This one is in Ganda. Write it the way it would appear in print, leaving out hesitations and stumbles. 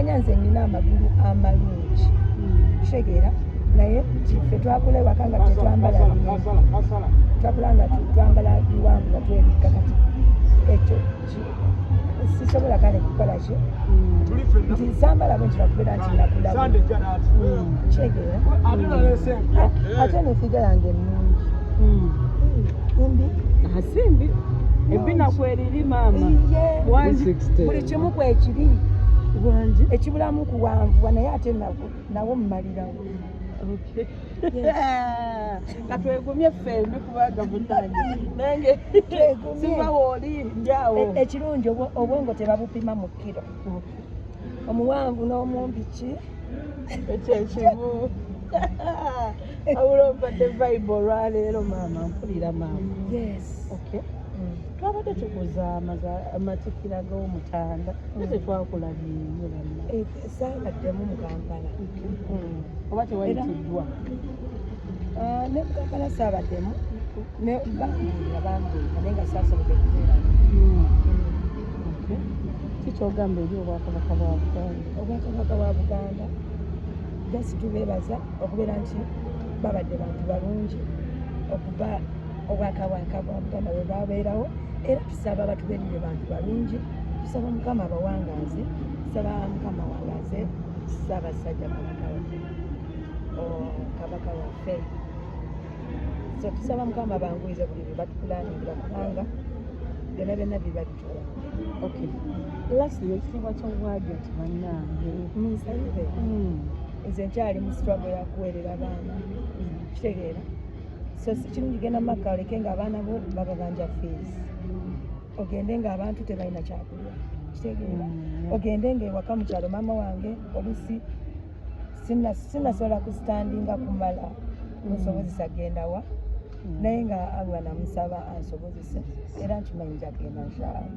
bamanya nze nina amagulu amalungi kitegeera naye ffe twakula ewaka nga tetwambala twakula nga twambala biwanvu nga twebikka kati ekyo sisobola kale kukola ki nti nsambala bwe ntibakubeera nti nakulabu kitegeera ate nefiga yange ennungi mbi asimbi ebina kweriri maama buli kimu kwekiri wangi ekibulamu kuwanvuwa naye ate nawo mmalirawo katwegumye ffembi kubanga butange nange siva wooli njawo ekirungi obwongo tebabupima mu kiro omuwanvu n'omumpi ki ekyo ekimu awula obadde vibe olwaleero maama mpulira maama twabadde tukuza amatikira g'omutanda ate twakulabiye bonna saabaddemu mu Kampala oba tewayitiddwa ne mu Kampala saabaddemu bambuulira naye nga saasobodde kubeeramu kikyogamba eri obwakabaka bwa Buganda obwakabaka bwa Buganda jasi tubeebaza okubeera nti babadde bantu balungi okuba obwakabaka bwa Buganda bwe babeerawo era tusaba batubeerire bantu balungi tusaba Mukama abawangaaze tusaba Mukama awangaaze Ssaabasajja kabaka waffe so tusaba Mukama abanguyize buli bye batukulaningira kubanga byonna byonna biba bituwa lastly ekitiibwa ky'obwagi ati bannange munsanyuze nze nkyali mu struggle yakuweerera abaana kitegeera so kirungi genda mu maka oleke ng'abaana bo bababanja fees ogende ng'abantu tebalina kyakulya kitegeera ogende ng'ewaka mu kyalo maama wange oluusi sinnasobola kusitandinga kumala musobozesa genda wa naye nga Allah namusaba ansobozese era nkimanyi nja genda nshaala